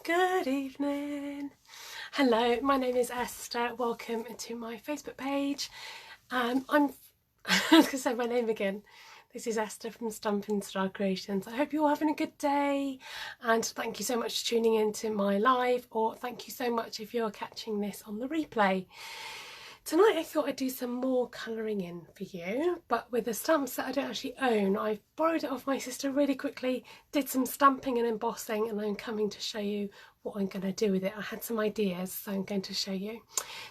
Good evening. Hello, my name is Esther. Welcome to my Facebook page. I'm I was going to say my name again. This is Esther from Stampin Creations. I hope you're all having a good day, and thank you so much for tuning into my live, or thank you so much if you're catching this on the replay. Tonight I thought I'd do some more colouring in for you, but with the stamps that I don't actually own. I borrowed it off my sister really quickly, did some stamping and embossing, and I'm coming to show you what I'm going to do with it. I had some ideas, so I'm going to show you.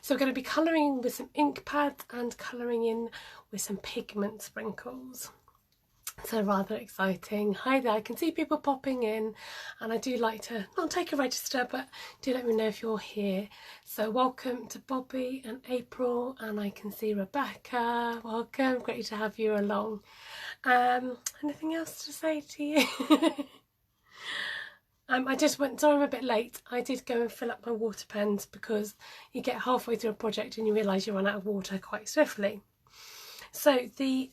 So we're going to be colouring with some ink pads and colouring in with some pigment sprinkles. So rather exciting. Hi there, I can see people popping in, and I do like to not take a register, but do let me know if you're here. So welcome to Bobby and April, and I can see Rebecca. Welcome, great to have you along. Anything else to say to you? I just went, sorry I'm a bit late. I did go and fill up my water pens because you get halfway through a project and you realise you run out of water quite swiftly. So the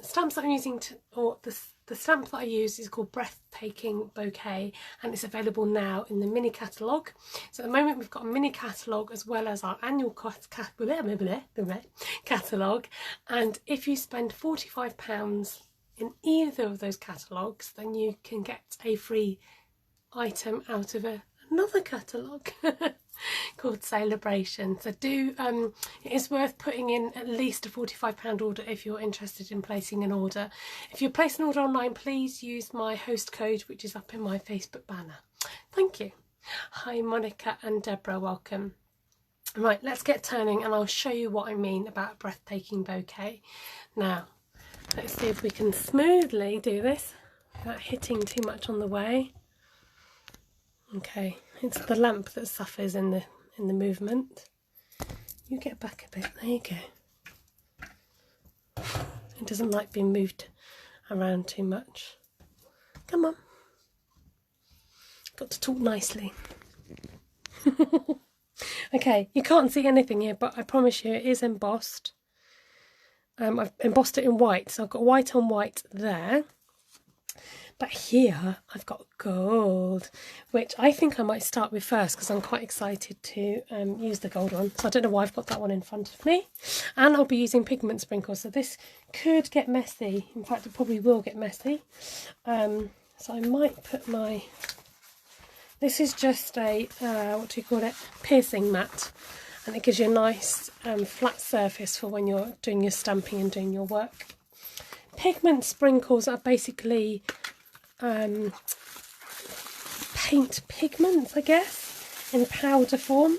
stamps that I'm using, the stamp that I use is called Breathtaking Bouquet, and it's available now in the mini catalogue. So at the moment we've got a mini catalogue as well as our annual catalogue, and if you spend £45 in either of those catalogues, then you can get a free item out of another catalogue called Celebration. So it is worth putting in at least a £45 order if you're interested in placing an order. If you place an order online, please use my host code, which is up in my Facebook banner. Thank you. Hi Monica and Deborah, welcome. Right, let's get turning and I'll show you what I mean about Breathtaking Bouquet. Now let's see if we can smoothly do this without hitting too much on the way. Okay, it's the lamp that suffers in the movement. You get back a bit, there you go. It doesn't like being moved around too much. Come on. Got to talk nicely. Okay, you can't see anything here, but I promise you it is embossed. I've embossed it in white, so I've got white on white there. But here I've got gold, which I think I might start with first because I'm quite excited to use the gold one. So I don't know why I've got that one in front of me. And I'll be using pigment sprinkles, so this could get messy. In fact, it probably will get messy. So I might put my... This is just a, what do you call it, piercing mat. And it gives you a nice flat surface for when you're doing your stamping and doing your work. Pigment sprinkles are basically... paint pigments, I guess, in powder form,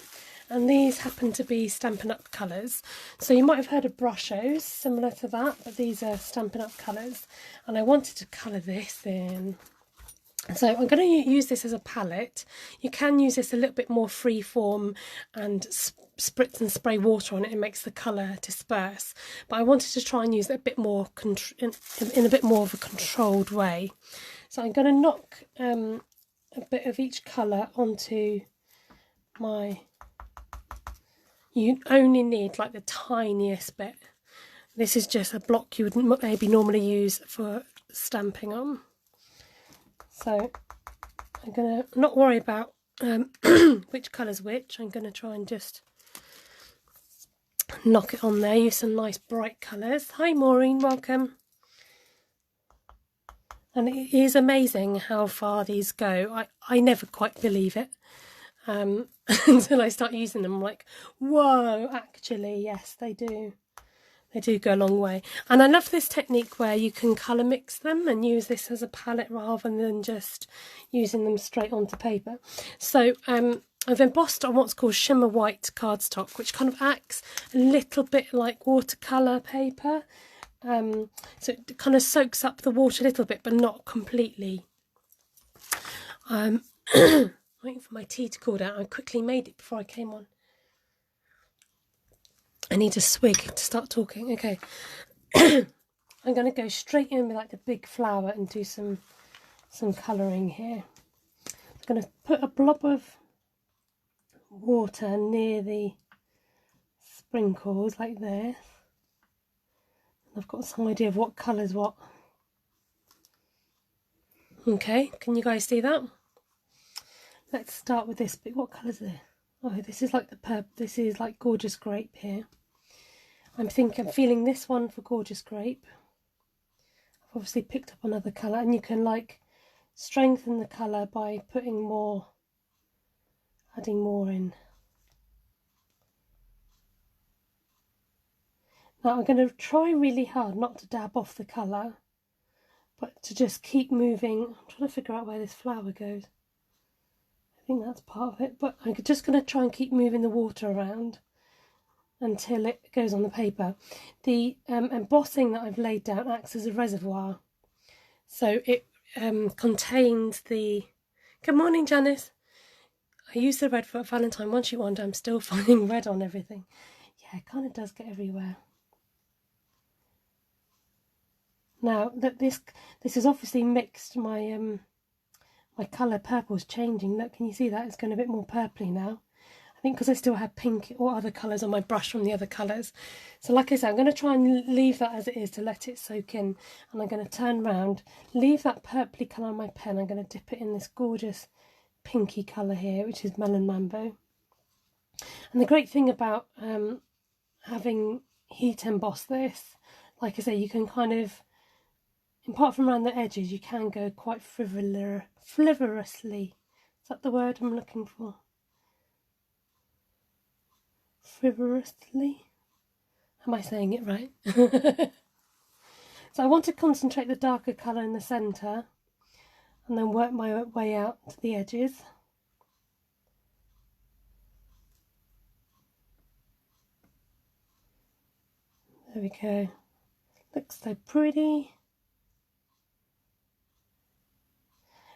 and these happen to be Stampin Up colours. So you might have heard of brushos, similar to that, but these are Stampin Up colours, and I wanted to colour this in. So I'm going to use this as a palette. You can use this a little bit more free form and spritz and spray water on it. It makes the colour disperse, but I wanted to try and use it a bit more in a bit more of a controlled way. So I'm going to knock a bit of each colour onto my... You only need like the tiniest bit. This is just a block you would maybe normally use for stamping on. So I'm going to not worry about which colour's which. I'm going to try and just knock it on there. Use some nice bright colours. Hi Maureen, welcome. And it is amazing how far these go. I never quite believe it until I start using them. I'm like, whoa, actually, yes, they do. They do go a long way. And I love this technique where you can colour mix them and use this as a palette rather than just using them straight onto paper. So I've embossed on what's called shimmer white cardstock, which kind of acts a little bit like watercolour paper. So it kind of soaks up the water a little bit, but not completely. Waiting for my tea to cool down. I quickly made it before I came on. I need a swig to start talking. Okay. I'm going to go straight in with like the big flower and do some colouring here. I'm going to put a blob of water near the sprinkles like this. I've got some idea of what colour's what. Okay, can you guys see that? Let's start with this bit. What colour is this? Oh, this is like the purple. This is like Gorgeous Grape here. I'm feeling this one for Gorgeous Grape. I've obviously picked up another colour, and you can like strengthen the colour by putting more, adding more in. Now I'm going to try really hard not to dab off the colour, but to just keep moving. I'm trying to figure out where this flower goes. I think that's part of it, but I'm just going to try and keep moving the water around until it goes on the paper. The embossing that I've laid down acts as a reservoir, so it contains the... Good morning, Janice. I used the red for Valentine. Once you wonder, I'm still finding red on everything. Yeah, it kind of does get everywhere. Now that this is obviously mixed. My my colour purple is changing. Look, can you see that? It's going a bit more purpley now. I think because I still have pink or other colours on my brush from the other colours. So like I said, I'm going to try and leave that as it is to let it soak in. And I'm going to turn round, leave that purpley colour on my pen. I'm going to dip it in this gorgeous pinky colour here, which is Melon Mambo. And the great thing about having heat emboss this, like I say, you can kind of, apart from around the edges, you can go quite frivolously. Is that the word I'm looking for? Frivolously? Am I saying it right? So I want to concentrate the darker colour in the centre and then work my way out to the edges. There we go. Looks so pretty.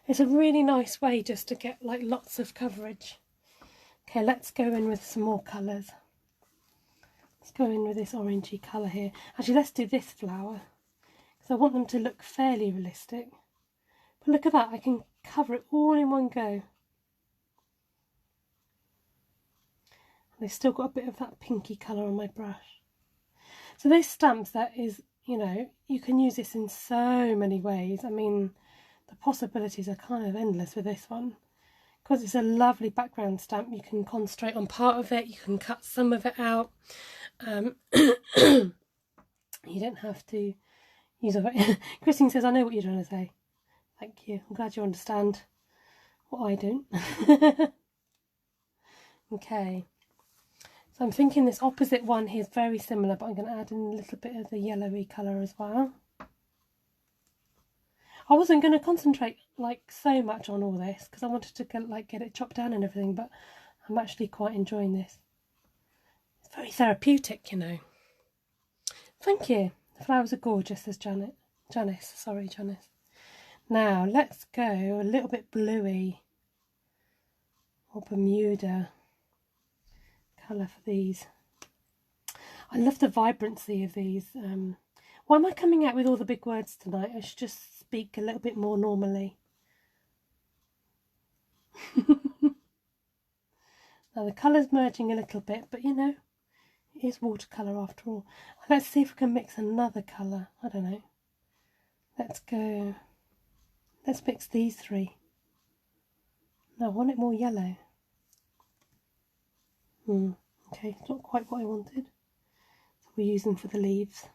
It's a really nice way just to get like lots of coverage. Okay, let's go in with some more colours. Let's go in with this orangey colour here. Actually, let's do this flower, because I want them to look fairly realistic. But look at that, I can cover it all in one go. And they've still got a bit of that pinky colour on my brush. So this stamp set is, you know, you can use this in so many ways. I mean, the possibilities are kind of endless with this one. Because it's a lovely background stamp, you can concentrate on part of it, you can cut some of it out. You don't have to use it. Christine says, I know what you're trying to say. Thank you. I'm glad you understand what I don't. Okay. So I'm thinking this opposite one here is very similar, but I'm going to add in a little bit of the yellowy colour as well. I wasn't going to concentrate like so much on all this because I wanted to get it chopped down and everything, but I'm actually quite enjoying this. It's very therapeutic, you know. Thank you. The flowers are gorgeous, says Janice. Sorry, Janice. Now let's go a little bit bluey or Bermuda colour for these. I love the vibrancy of these. Why am I coming out with all the big words tonight? I should just speak a little bit more normally. Now the colour's merging a little bit, but you know, it is watercolour after all. Let's see if we can mix another colour. I don't know. Let's mix these three. No, I want it more yellow. Okay, it's not quite what I wanted. So we'll use them for the leaves.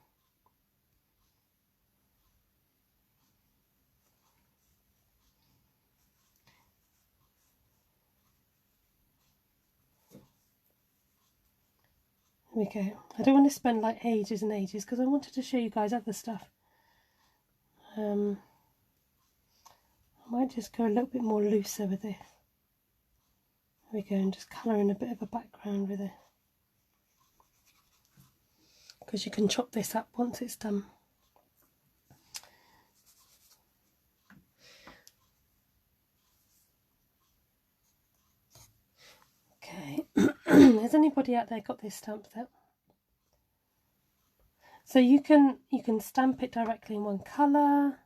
There we go. I don't want to spend like ages and ages because I wanted to show you guys other stuff. I might just go a little bit more looser with this. There we go, and just colour in a bit of a background with it. Because you can chop this up once it's done. Okay, has anybody out there got this stamp set? So you can stamp it directly in one colour.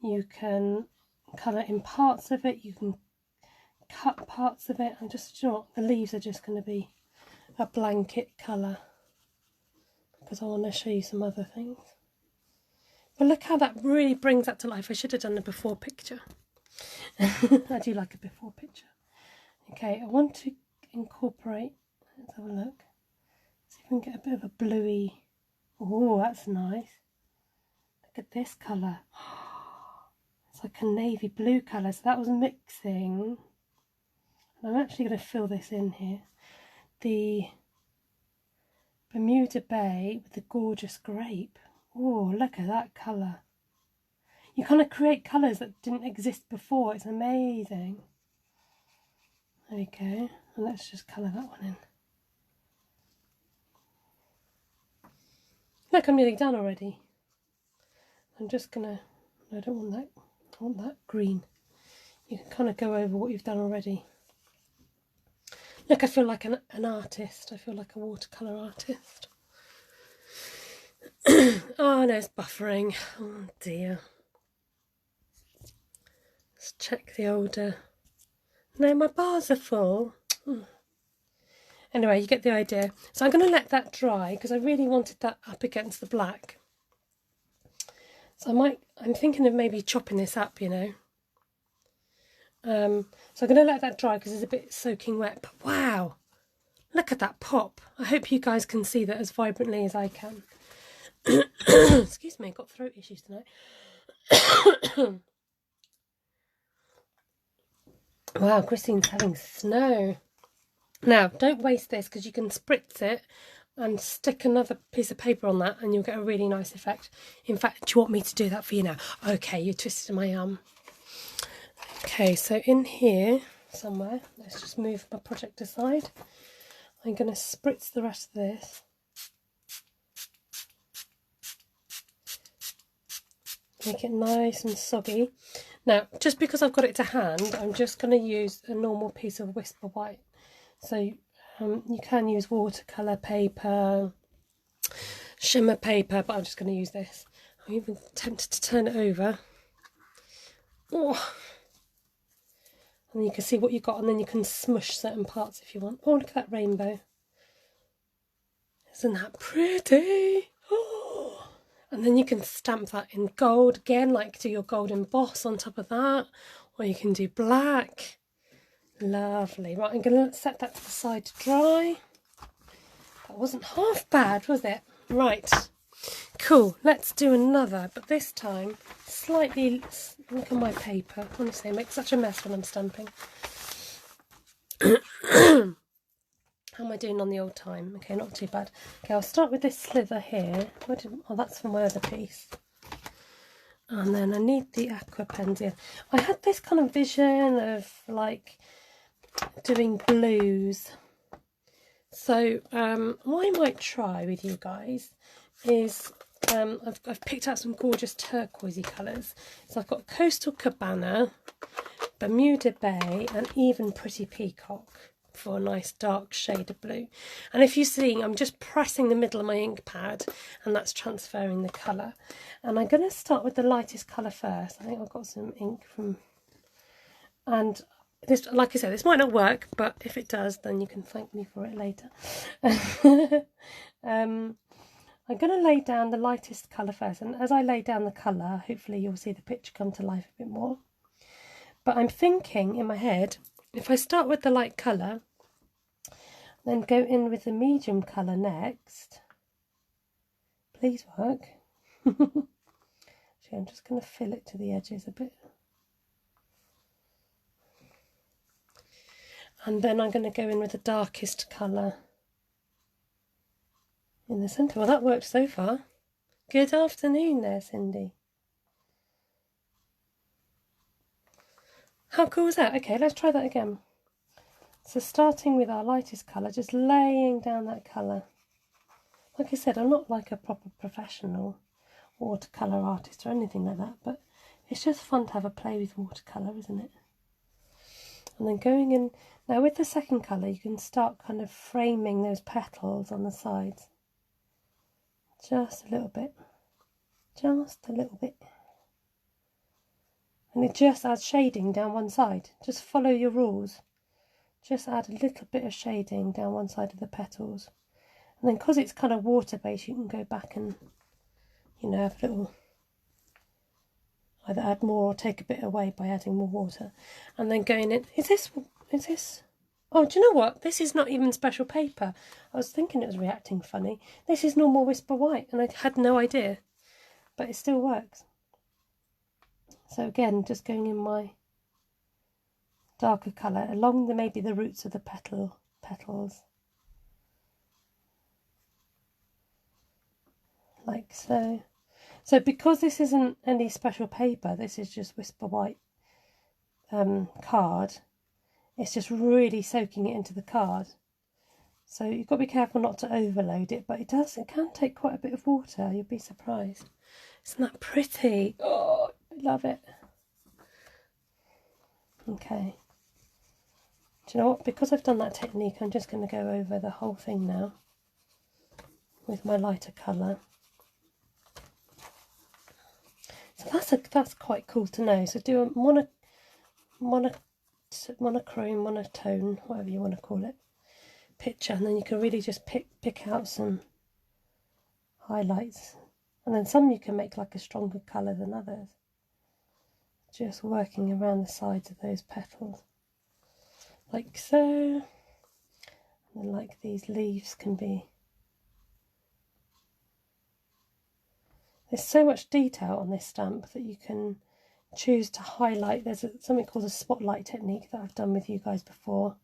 You can colour in parts of it. You can cut parts of it. And just, you know what, the leaves are just going to be a blanket colour because I want to show you some other things. But look how that really brings that to life. I should have done a before picture. I do like a before picture. Okay, I want to incorporate, let's have a look, see if we can get a bit of a bluey. Oh, that's nice. Look at this colour. It's like a navy blue colour, so that was mixing. I'm actually going to fill this in here. The Bermuda Bay with the gorgeous grape. Oh, look at that colour. You kind of create colours that didn't exist before. It's amazing. There we go. And let's just colour that one in. Look, I'm nearly done already. I'm just gonna, no, I don't want that, I want that green. You can kind of go over what you've done already. Look, I feel like an artist. I feel like a watercolour artist. Oh no, it's buffering. Oh dear. Let's check the older. No, my bars are full. Anyway, you get the idea. So I'm going to let that dry because I really wanted that up against the black. So I'm thinking of maybe chopping this up, you know. So I'm going to let that dry because it's a bit soaking wet. But wow, look at that pop. I hope you guys can see that as vibrantly as I can. Excuse me, I've got throat issues tonight. Wow, Christine's having snow. Now, don't waste this because you can spritz it and stick another piece of paper on that and you'll get a really nice effect. In fact, do you want me to do that for you now? Okay, you twisted my arm. Okay, so in here somewhere, let's just move my project aside. I'm going to spritz the rest of this. Make it nice and soggy. Now, just because I've got it to hand, I'm just going to use a normal piece of Whisper White. So you can use watercolour paper, shimmer paper, but I'm just going to use this. I'm even tempted to turn it over. Oh. And you can see what you've got, and then you can smush certain parts if you want. Oh, look at that rainbow. Isn't that pretty? Oh. And then you can stamp that in gold again, like do your gold emboss on top of that, or you can do black. Lovely. Right, I'm going to set that to the side to dry. That wasn't half bad, was it? Right. Cool. Let's do another, but this time slightly. Look at my paper. Honestly, I make such a mess when I'm stamping. How am I doing on the old time? Okay, not too bad. Okay, I'll start with this slither here. Oh, that's for my other piece. And then I need the aqua pens here. I had this kind of vision of like doing blues. So what I might try with you guys is I've picked out some gorgeous turquoisey colours. So I've got Coastal Cabana, Bermuda Bay, and even Pretty Peacock for a nice dark shade of blue. And if you see, I'm just pressing the middle of my ink pad and that's transferring the colour. And I'm going to start with the lightest colour first. I think I've got some ink from, and this, like I said, this might not work, but if it does, then you can thank me for it later. I'm going to lay down the lightest colour first, and as I lay down the colour, hopefully you'll see the picture come to life a bit more. But I'm thinking in my head, if I start with the light colour, then go in with the medium colour next. Please work. So I'm just going to fill it to the edges a bit. And then I'm going to go in with the darkest colour in the centre. Well, that worked so far. Good afternoon there, Cindy. How cool is that? Okay, let's try that again. So starting with our lightest colour, just laying down that colour. Like I said, I'm not like a proper professional watercolour artist or anything like that, but it's just fun to have a play with watercolour, isn't it? And then going in, now with the second colour, you can start kind of framing those petals on the sides. Just a little bit. Just a little bit. And it just adds shading down one side. Just follow your rules. Just add a little bit of shading down one side of the petals. And then because it's kind of water based, you can go back and, you know, have a little either add more or take a bit away by adding more water. And then going in, is this, oh, do you know what? This is not even special paper. I was thinking it was reacting funny. This is normal Whisper White, and I had no idea, but it still works. So again, just going in my darker colour along maybe the roots of the petals, like so. So because this isn't any special paper, this is just Whisper White card, it's just really soaking it into the card. So you've got to be careful not to overload it, but it can take quite a bit of water, you'll be surprised. Isn't that pretty? Oh, I love it. Okay. Do you know what? Because I've done that technique, I'm just going to go over the whole thing now with my lighter colour. So that's quite cool to know. So do a monochrome, monotone, whatever you want to call it, picture, and then you can really just pick out some highlights, and then some you can make like a stronger colour than others. Just working around the sides of those petals, like so, and then like these leaves can be. There's so much detail on this stamp that you can choose to highlight. There's something called a spotlight technique that I've done with you guys before.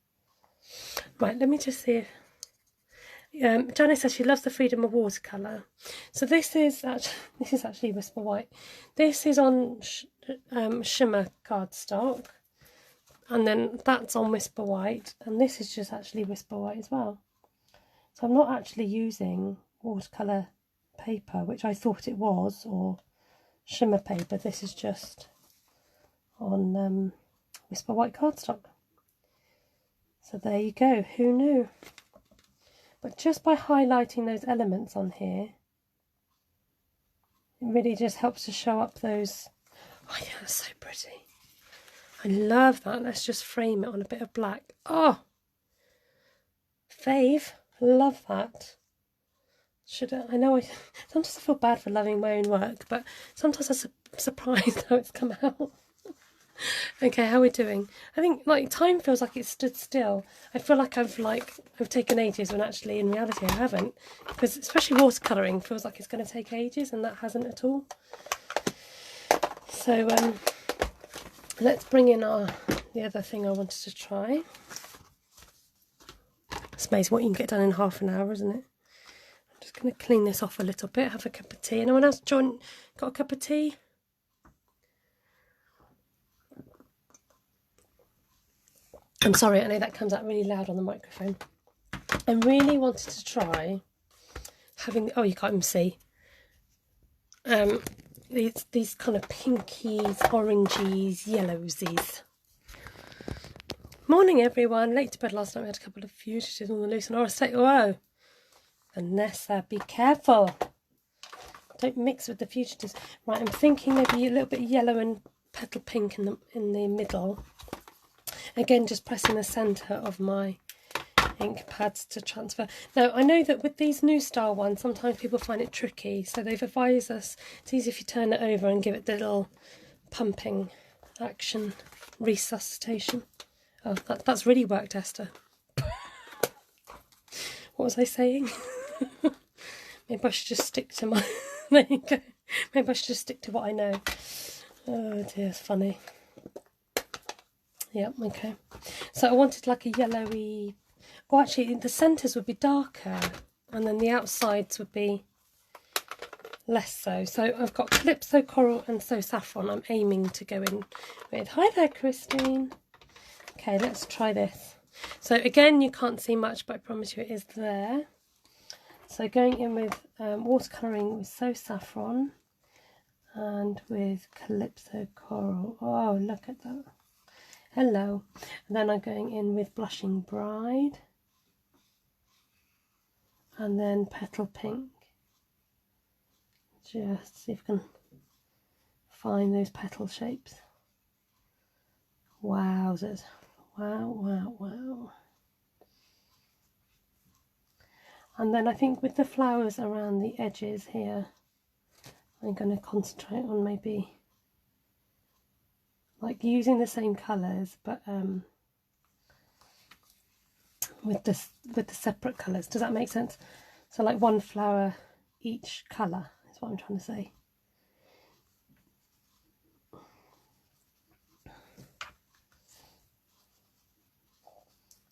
Right, let me just see if Janice says she loves the freedom of watercolour. So this is actually Whisper White. This is on shimmer cardstock, and then that's on Whisper White, and this is just actually Whisper White as well. So I'm not actually using watercolour paper, which I thought it was, or shimmer paper. This is just on Whisper White cardstock. So there you go, who knew? But just by highlighting those elements on here, it really just helps to show up those. Oh yeah, that's so pretty. I love that. Let's just frame it on a bit of black. Oh, fave, love that. I know sometimes I feel bad for loving my own work, but sometimes I'm surprised how it's come out. Okay, how are we doing? I think like time feels like it's stood still. I feel like I've taken ages when actually in reality I haven't, because especially watercolouring feels like it's going to take ages, and that hasn't at all. So let's bring in the other thing I wanted to try. It's amazing what you can get done in half an hour, isn't it? I'm just going to clean this off a little bit, have a cup of tea. Anyone else, John, got a cup of tea? I'm sorry, I know that comes out really loud on the microphone. I really wanted to try having, oh, you can't even see, these kind of pinkies, oranges, yellowsies. Morning everyone, late to bed last night. We had a couple of fugitives on the loose in our estate. Whoa, Vanessa, be careful. Don't mix with the fugitives. Right, I'm thinking maybe a little bit yellow and petal pink in the middle. Again, just pressing the centre of my ink pads to transfer. Now, I know that with these new style ones, sometimes people find it tricky, so they've advised us it's easy if you turn it over and give it the little pumping action, resuscitation. Oh, that's really worked, Esther. What was I saying? Maybe I should just stick to my... There you go. Maybe I should just stick to what I know. Oh dear, it's funny. Yeah, okay. So I wanted like a yellowy... Oh, actually, the centres would be darker, and then the outsides would be less so. So I've got Calypso Coral and So Saffron I'm aiming to go in with. Hi there, Christine. Okay, let's try this. So again, you can't see much, but I promise you it is there. So going in with watercolouring with So Saffron and with Calypso Coral. Oh, look at that. Hello. And then I'm going in with Blushing Bride. And then Petal Pink. Just see if I can find those petal shapes. Wowzers. Wow, wow, wow. And then I think with the flowers around the edges here, I'm going to concentrate on maybe like using the same colours, but with the separate colours. Does that make sense? So like one flower each colour is what I'm trying to say.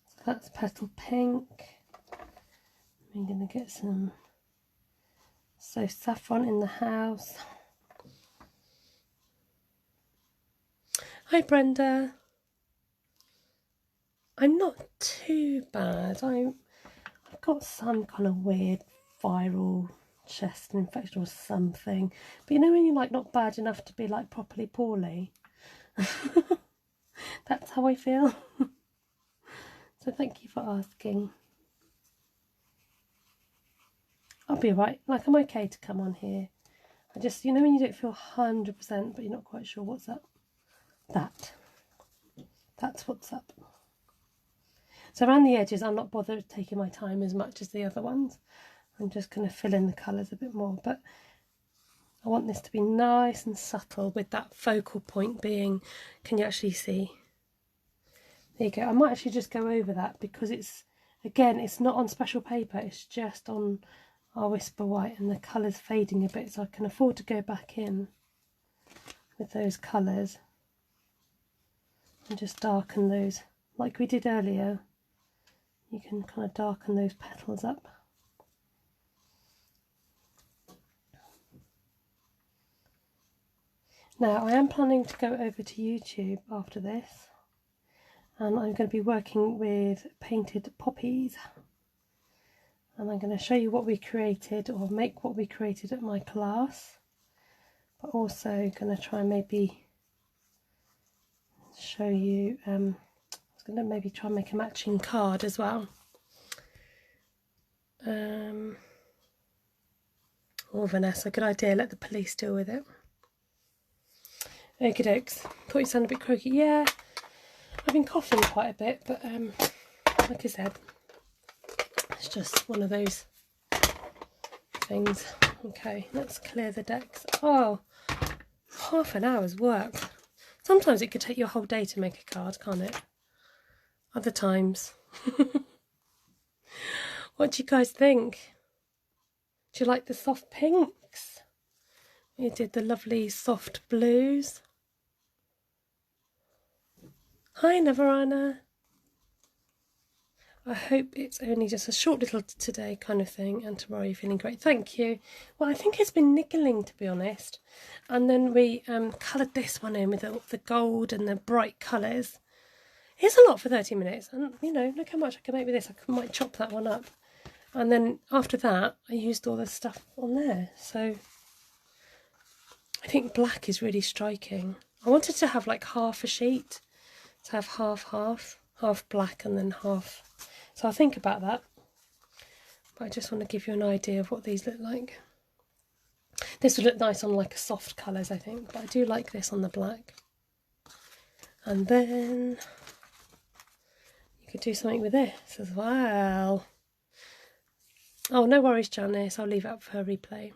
So that's petal pink. I'm going to get some saffron in the house. Hi Brenda. I'm not too bad. I've got some kind of weird viral chest infection or something. But you know when you're like not bad enough to be like properly poorly? That's how I feel. So thank you for asking. I'll be alright. Like I'm okay to come on here. I just, you know when you don't feel 100% but you're not quite sure what's up? That's what's up. So around the edges I'm not bothered taking my time as much as the other ones. I'm just going to fill in the colours a bit more, but I want this to be nice and subtle with that focal point being, can you actually see? There you go. I might actually just go over that because it's, again, it's not on special paper, it's just on our Whisper White and the colour's fading a bit, so I can afford to go back in with those colours and just darken those like we did earlier. You can kind of darken those petals up. Now I am planning to go over to YouTube after this, and I'm going to be working with painted poppies, and I'm going to show you what we created, or make what we created at my class, but also going to try and maybe show you, I was going to maybe try and make a matching card as well. Oh Vanessa, good idea, let the police deal with it. Okie dokes. Thought you sounded a bit croaky. Yeah, I've been coughing quite a bit, but like I said, it's just one of those things. Okay, let's clear the decks. Oh, half an hour's work. Sometimes it could take you a whole day to make a card, can't it? Other times. What do you guys think? Do you like the soft pinks? We did the lovely soft blues. Hi Navarana. I hope it's only just a short little today kind of thing, and tomorrow you're feeling great. Thank you. Well, I think it's been niggling, to be honest. And then we coloured this one in with the gold and the bright colours. It's a lot for 30 minutes, and you know, look how much I can make with this. I might chop that one up. And then after that, I used all the stuff on there. So I think black is really striking. I wanted to have like half a sheet, to have half black and then half. So I'll think about that. But I just want to give you an idea of what these look like. This would look nice on like a soft colours, I think, but I do like this on the black. And then you could do something with this as well. Oh, no worries, Janice. I'll leave it up for her replay.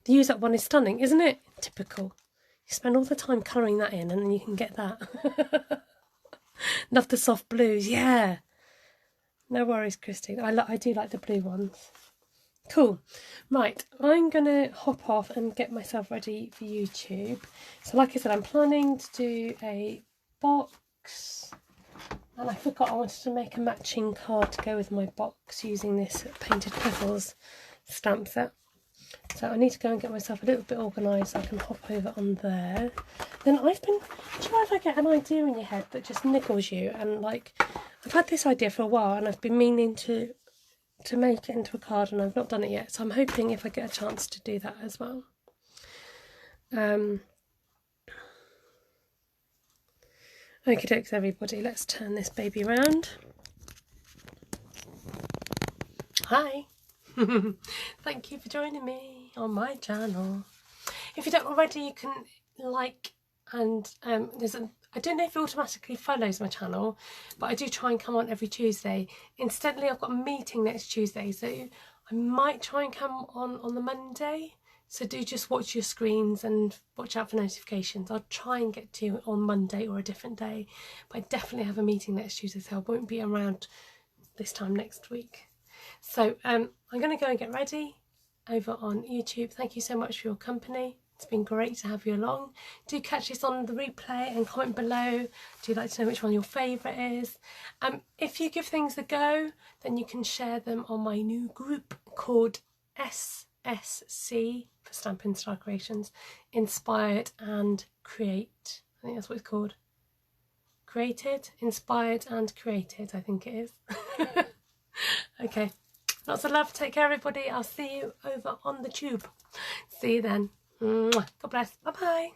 The use up one is stunning, isn't it? Typical. You spend all the time colouring that in and then you can get that. Love the soft blues, yeah. No worries, Christine. I do like the blue ones. Cool. Right, I'm going to hop off and get myself ready for YouTube. So like I said, I'm planning to do a box. And I forgot I wanted to make a matching card to go with my box using this Painted Petals stamp set. So I need to go and get myself a little bit organised so I can hop over on there. Then do you know if I get an idea in your head that just niggles you, and like, I've had this idea for a while and I've been meaning to make it into a card and I've not done it yet. So I'm hoping if I get a chance to do that as well. Okie dokes everybody, let's turn this baby around. Hi! Thank you for joining me on my channel. If you don't already, you can like, and I don't know if it automatically follows my channel, but I do try and come on every Tuesday. Incidentally, I've got a meeting next Tuesday, so I might try and come on the Monday. So do just watch your screens and watch out for notifications. I'll try and get to you on Monday or a different day, but I definitely have a meeting next Tuesday, so I won't be around this time next week. So I'm going to go and get ready over on YouTube. Thank you so much for your company. It's been great to have you along. Do catch this on the replay and comment below. Do like to know which one your favourite is. If you give things a go, then you can share them on my new group called SSC for Stampin' Star Creations, Inspired and Create. I think that's what it's called. Created, Inspired and Created, I think it is. Okay, lots of love. Take care, everybody. I'll see you over on the tube. See you then. God bless. Bye bye.